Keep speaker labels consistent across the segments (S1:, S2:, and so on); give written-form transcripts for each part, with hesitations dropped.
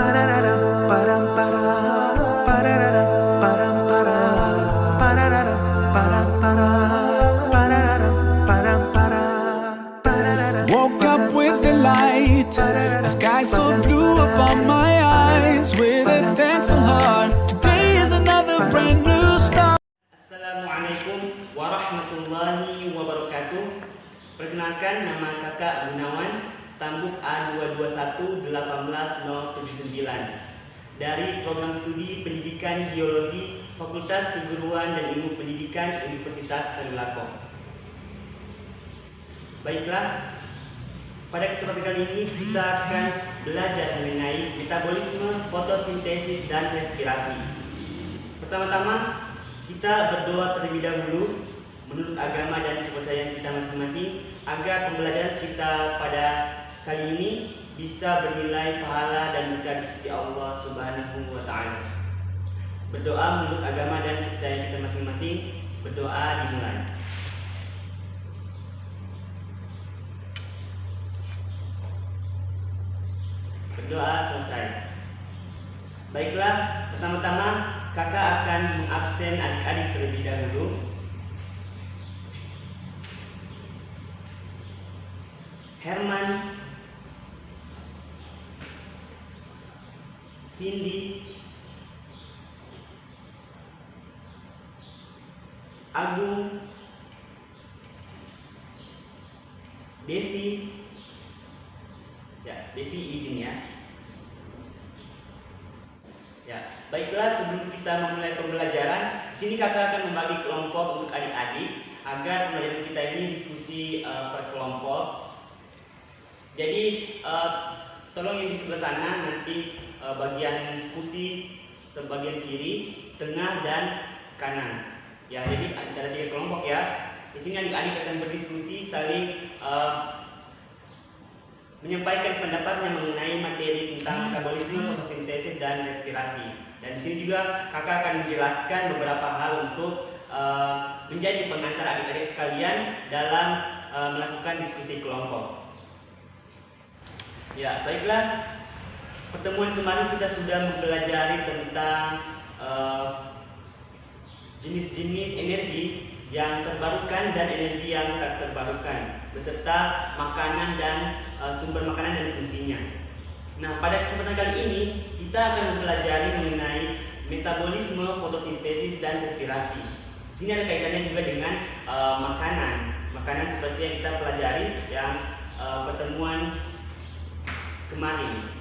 S1: Woke up with the light, the sky so blue upon my eyes. With a thankful heart, today is another brand new start.
S2: Assalamualaikum warahmatullahi wabarakatuh. Perkenalkan, nama kakak Gunawan, stambuk A221-18079 dari program studi Pendidikan Biologi Fakultas Keguruan dan Ilmu Pendidikan Universitas Tadulako. Baiklah, pada kesempatan kali ini kita akan belajar mengenai metabolisme, fotosintesis, dan respirasi. Pertama-tama, kita berdoa terlebih dahulu menurut agama dan kepercayaan kita masing-masing agar pembelajaran kita pada kali ini bisa bernilai pahala dan berkah di sisi Allah Subhanahu wa Ta'ala. Berdoa menurut agama dan kepercayaan kita masing-masing. Berdoa dimulai. Berdoa selesai. Baiklah, pertama-tama kakak akan mengabsen adik-adik terlebih dahulu. Herman, Cindy, Agung, Devi. Ya, Devi izin ya. Ya, baiklah, sebelum kita memulai pembelajaran, sini kakak akan membagi kelompok untuk adik-adik agar pembelajaran kita ini diskusi per kelompok. Jadi tolong yang di sebelah sana nanti bagian kursi sebagian kiri, tengah dan kanan. Ya, jadi ada 3 kelompok ya. Di sini adik-adik akan berdiskusi saling menyampaikan pendapatnya mengenai materi tentang metabolisme, fotosintesis, dan respirasi. Dan di sini juga kakak akan menjelaskan beberapa hal untuk menjadi pengantar adik-adik sekalian dalam melakukan diskusi kelompok. Ya, baiklah. Pertemuan kemarin kita sudah mempelajari tentang jenis-jenis energi yang terbarukan dan energi yang tak terbarukan, beserta makanan dan sumber makanan dan fungsinya. Nah, pada kesempatan kali ini kita akan mempelajari mengenai metabolisme, fotosintesis, dan respirasi. Di sini ada kaitannya juga dengan makanan seperti yang kita pelajari yang pertemuan kemarin.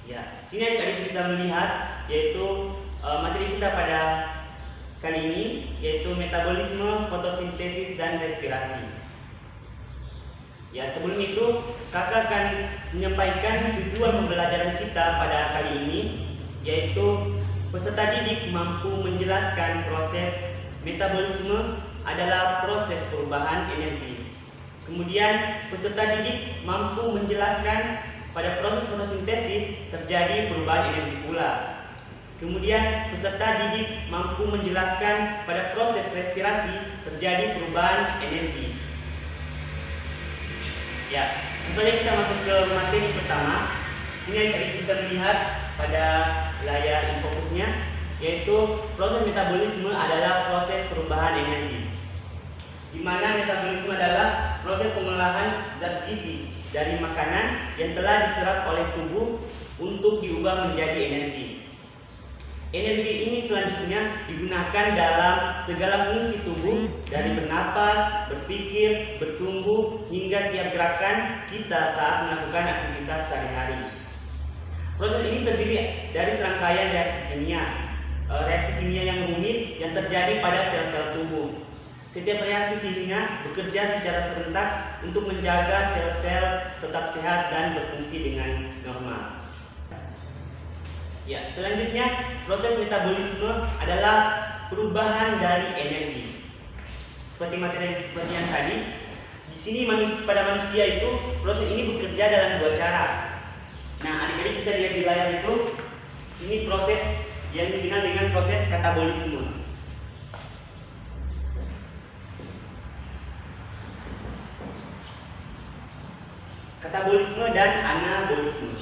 S2: Ya, sini adik-adik bisa melihat yaitu materi kita pada kali ini yaitu metabolisme, fotosintesis, dan respirasi. Ya, sebelum itu kakak akan menyampaikan tujuan pembelajaran kita pada kali ini, yaitu peserta didik mampu menjelaskan proses metabolisme adalah proses perubahan energi. Kemudian peserta didik mampu menjelaskan pada proses fotosintesis terjadi perubahan energi pula. Kemudian peserta didik mampu menjelaskan pada proses respirasi terjadi perubahan energi. Ya, langsung saja kita masuk ke materi pertama. Sini adik bisa melihat pada layar infokusnya, yaitu proses metabolisme adalah proses perubahan energi, di mana metabolisme adalah proses pengolahan zat gizi dari makanan yang telah diserap oleh tubuh untuk diubah menjadi energi. Energi ini selanjutnya digunakan dalam segala fungsi tubuh, dari bernapas, berpikir, bertumbuh, hingga tiap gerakan kita saat melakukan aktivitas sehari-hari. Proses ini terdiri dari serangkaian reaksi kimia yang rumit yang terjadi pada sel-sel tubuh. Setiap reaksi kimia bekerja secara serentak untuk menjaga sel-sel tetap sehat dan berfungsi dengan normal. Ya, selanjutnya proses metabolisme adalah perubahan dari energi. Seperti yang tadi, di sini pada manusia itu proses ini bekerja dalam 2 cara. Nah, adik-adik bisa lihat di layar itu, sini proses yang dikenal dengan proses katabolisme. katabolisme dan anabolisme.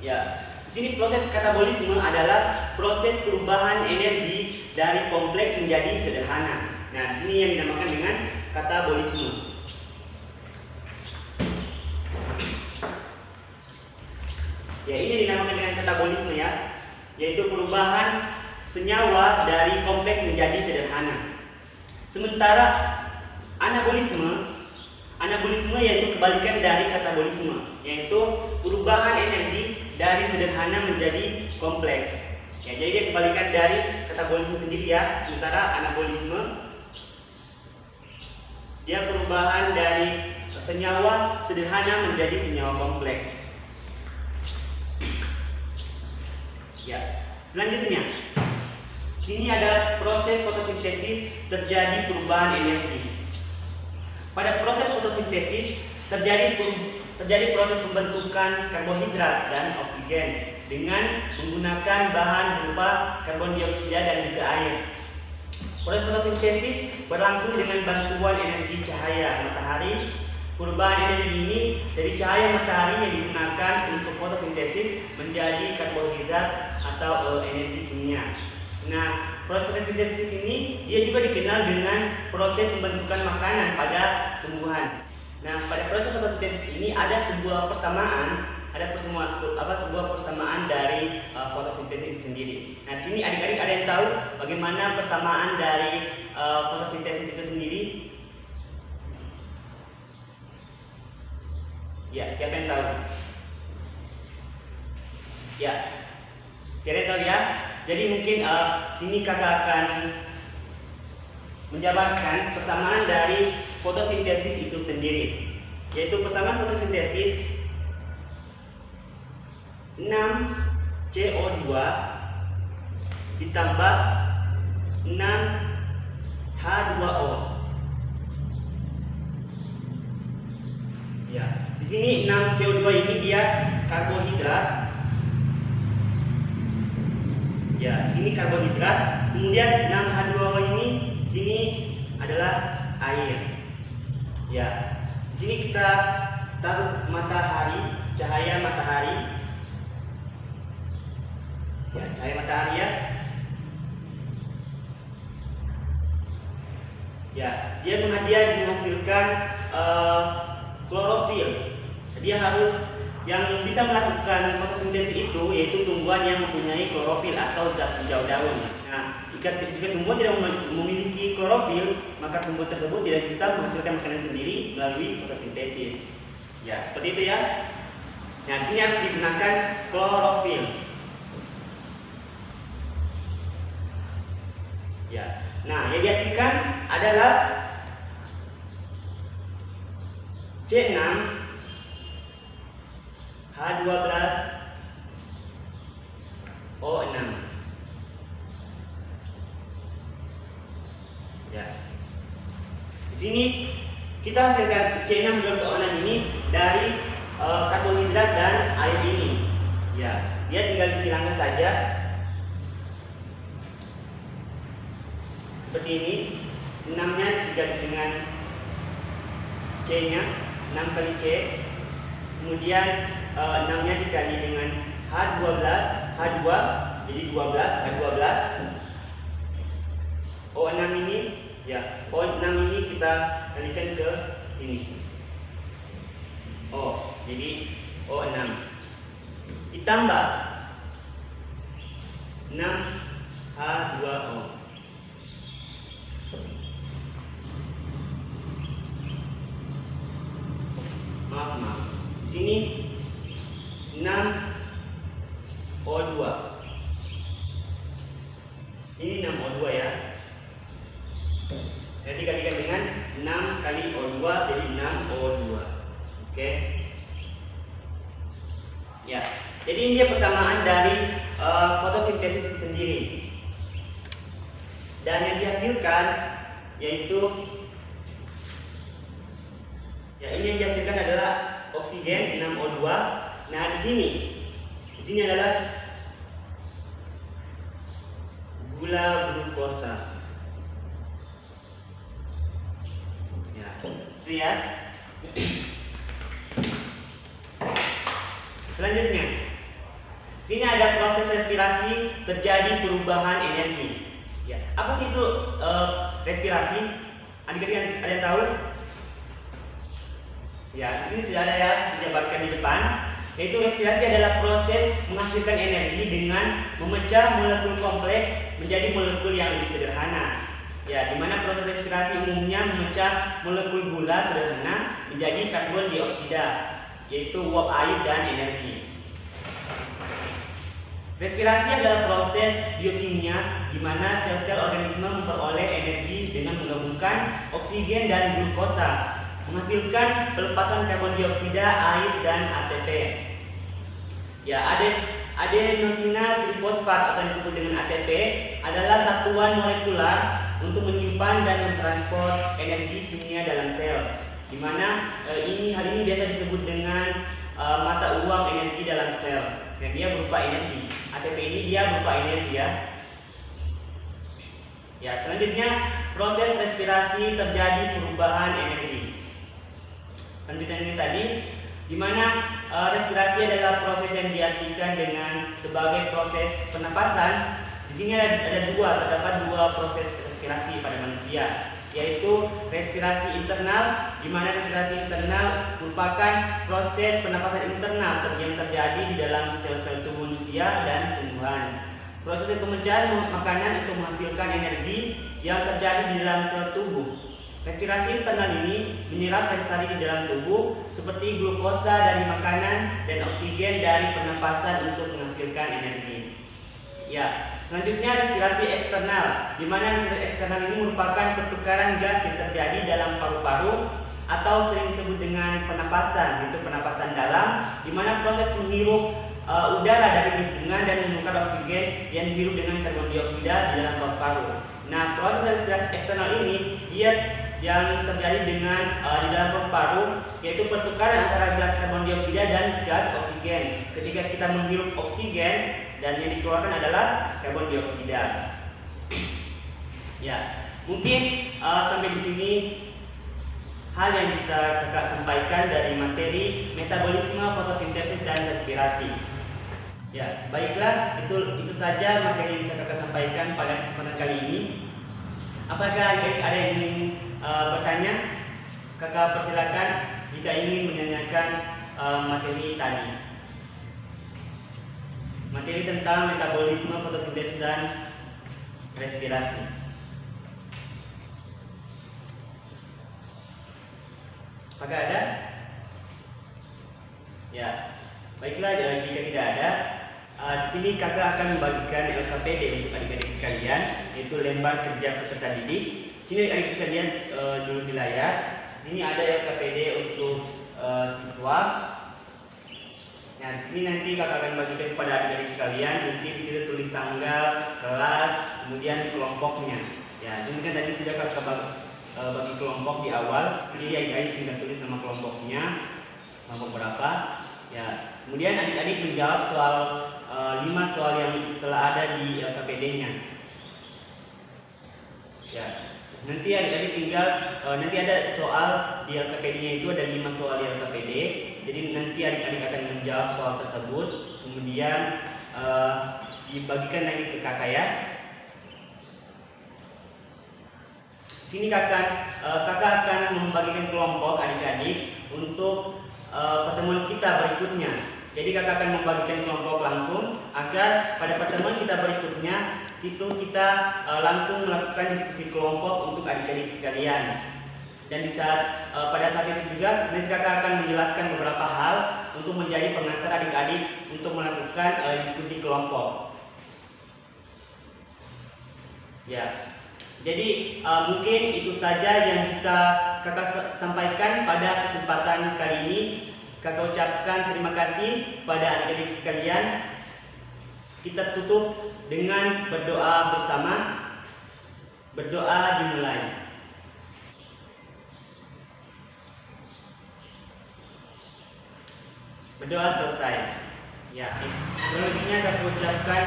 S2: Ya, di sini proses katabolisme adalah proses perubahan energi dari kompleks menjadi sederhana. Nah, di sini yang dinamakan dengan katabolisme. Ya, ini dinamakan dengan katabolisme ya, yaitu perubahan senyawa dari kompleks menjadi sederhana. Sementara anabolisme yaitu kebalikan dari katabolisme, yaitu perubahan energi dari sederhana menjadi kompleks. Ya, jadi dia kebalikan dari katabolisme sendiri ya. Sementara anabolisme dia perubahan dari senyawa sederhana menjadi senyawa kompleks. Ya, selanjutnya sini ada proses fotosintesis, terjadi perubahan energi. Pada proses fotosintesis terjadi proses pembentukan karbohidrat dan oksigen dengan menggunakan bahan berupa karbon dioksida dan juga air. Proses fotosintesis berlangsung dengan bantuan energi cahaya matahari. Perubahan energi ini dari cahaya matahari yang digunakan untuk fotosintesis menjadi karbohidrat atau energi kimia. Nah, proses fotosintesis ini dia juga dikenal dengan proses pembentukan makanan pada tumbuhan. Nah, pada proses fotosintesis ini ada sebuah persamaan, sebuah persamaan dari fotosintesis itu sendiri. Nah, di sini adik-adik ada yang tahu bagaimana persamaan dari fotosintesis itu sendiri? Ya, siapa yang tahu? Ya, kalian tahu ya? Jadi mungkin sini kakak akan menjabarkan persamaan dari fotosintesis itu sendiri, yaitu persamaan fotosintesis 6CO2 ditambah 6H2O. Ya, di sini 6CO2 ini dia karbohidrat. Ya, sini karbohidrat. Kemudian 6H2O ini sini adalah air. Ya, di sini kita taruh matahari, cahaya matahari. Ya, cahaya matahari ya. Ya, dia menghasilkan klorofil. Dia harus yang bisa melakukan fotosintesis itu yaitu tumbuhan yang mempunyai klorofil atau zat hijau daun. Nah, jika tumbuhan tidak memiliki klorofil, maka tumbuhan tersebut tidak bisa menghasilkan makanan sendiri melalui fotosintesis. Ya, seperti itu ya. Nah, di sini harus digunakan klorofil. Ya. Nah, yang dihasilkan adalah C6 H12O6. Ya. Di sini kita hasilkan C6 H12O6 ini dari karbohidrat dan air ini. Ya, dia tinggal disilangkan saja. Seperti ini. 6-nya diganti dengan C-nya, 6 kali C. Kemudian 6-nya dikali dengan H2, jadi 12, H12. O6 ini, ya, O6 ini kita kalikan ke sini. O, jadi O6 ditambah 6H2O. Maaf. Di sini 6O2. Ini 6O2 ya. Jadi dikalikan dengan 6 kali O2 jadi 6O2. Oke. Ya. Jadi ini dia persamaan dari fotosintesis itu sendiri. Dan yang dihasilkan yaitu ini yang dihasilkan adalah oksigen 6O2. Nah, di sini adalah gula glukosa. Itu ya. Selanjutnya, sini ada proses respirasi, terjadi perubahan energi. Ya, apa sih itu respirasi? Adik-adik ada yang tahu? Ya, di sini sudah ada ya dijabarkan di depan. Yaitu respirasi adalah proses menghasilkan energi dengan memecah molekul kompleks menjadi molekul yang lebih sederhana. Ya, di mana proses respirasi umumnya memecah molekul gula sederhana menjadi karbon dioksida, yaitu uap air dan energi. Respirasi adalah proses biokimia di mana sel-sel organisme memperoleh energi dengan menggabungkan oksigen dan glukosa, menghasilkan pelepasan karbon dioksida, air, dan ATP. Ya, adenosina trifosfat atau yang disebut dengan ATP adalah satuan molekular untuk menyimpan dan mentransport energi kimia dalam sel. Di mana hal ini biasa disebut dengan mata uang energi dalam sel. Dan dia berupa energi. ATP ini dia berupa energi ya. Ya, selanjutnya proses respirasi terjadi perubahan energi. Selanjutnya ini tadi, di mana respirasi adalah proses yang diartikan dengan sebagai proses pernapasan. Di sini terdapat dua proses respirasi pada manusia, yaitu respirasi internal, di mana respirasi internal merupakan proses pernapasan internal yang terjadi di dalam sel-sel tubuh manusia dan tumbuhan. Proses pemecahan makanan untuk menghasilkan energi yang terjadi di dalam sel tubuh. Respirasi internal ini menyerap sari-sari di dalam tubuh seperti glukosa dari makanan dan oksigen dari pernapasan untuk menghasilkan energi. Ya, selanjutnya respirasi eksternal, di mana respirasi eksternal ini merupakan pertukaran gas yang terjadi dalam paru-paru atau sering disebut dengan pernapasan, yaitu pernapasan dalam, di mana proses menghirup udara dari lingkungan dan menukar oksigen yang dihirup dengan karbon dioksida di dalam paru-paru. Nah, proses respirasi eksternal ini dia yang terjadi dengan di dalam paru-paru, yaitu pertukaran antara gas karbon dioksida dan gas oksigen. Ketika kita menghirup oksigen dan yang dikeluarkan adalah karbon dioksida. Ya, mungkin sampai di sini hal yang bisa kakak sampaikan dari materi metabolisme, fotosintesis, dan respirasi. Ya, baiklah, itu saja materi yang bisa kakak sampaikan pada kesempatan kali ini. Apakah ada yang ingin bertanya? Kakak persilakan jika ingin menanyakan materi tadi. Materi tentang metabolisme, fotosintesis, dan respirasi. Apakah ada? Ya, baiklah, jika tidak ada, di sini kakak akan membagikan LKPD untuk adik-adik sekalian, yaitu lembar kerja peserta didik. Sini adik-adik sekalian dulu di layar. Sini ada LKPD untuk siswa. Nah, di sini nanti kakak akan bagikan kepada adik-adik sekalian. Nanti di sini tulis tanggal, kelas, kemudian kelompoknya. Ya, ini kan tadi sudah kakak bagi kelompok di awal. Jadi adik-adik tinggal tulis nama kelompoknya, kelompok berapa. Ya, kemudian adik-adik menjawab soal 5 soal yang telah ada di LKPD-nya. Ya, nanti adik-adik tinggal nanti ada soal di LKPD-nya itu ada 5 soal di LKPD. Jadi nanti adik-adik akan menjawab soal tersebut, kemudian dibagikan lagi ke kakak ya. Sini kakak akan membagikan kelompok adik-adik untuk pertemuan kita berikutnya. Jadi kakak akan membagikan kelompok langsung agar pada pertemuan kita berikutnya situ kita langsung melakukan diskusi kelompok untuk adik-adik sekalian. Dan pada saat itu juga nanti kakak akan menjelaskan beberapa hal untuk menjadi pengantar adik-adik untuk melakukan diskusi kelompok. Ya. Jadi mungkin itu saja yang bisa kakak sampaikan pada kesempatan kali ini. Kakak ucapkan terima kasih pada adik-adik sekalian. Kita tutup dengan berdoa bersama. Berdoa dimulai. Berdoa selesai. Ya, selanjutnya kakak ucapkan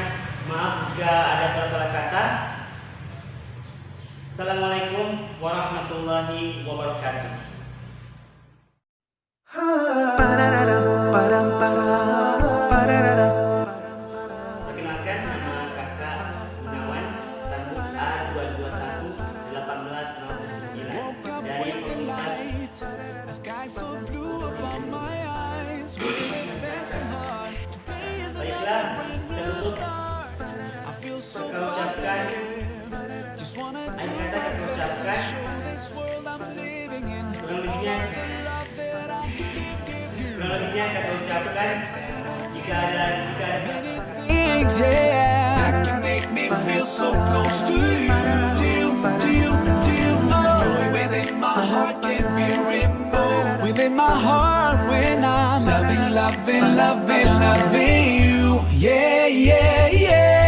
S2: maaf jika ada salah-salah kata. Assalamualaikum warahmatullahi wabarakatuh. perkenalkan, nama kakak Gunawan, Tambuk A2211809 dari Fakultas
S1: A sky so blue above my eyes. With a thankful heart, today is
S2: Baiklah,
S1: another brand new
S2: tertutup
S1: start. I feel so
S2: kau ucapkan
S1: positive. Just wanna do
S2: akhir
S1: my
S2: kata kau
S1: best to
S2: ucapkan
S1: show this world I'm living in
S2: kurang
S1: all
S2: lebihnya
S1: of the love that I can give.
S2: kurang lebihnya kau ucapkan jika ada
S1: Many things, yeah, that can make me feel so close to you, to you, to you, to you. Oh, joy within my heart can be removed. Within my heart when I'm loving, loving, loving, loving you. Yeah, yeah, yeah.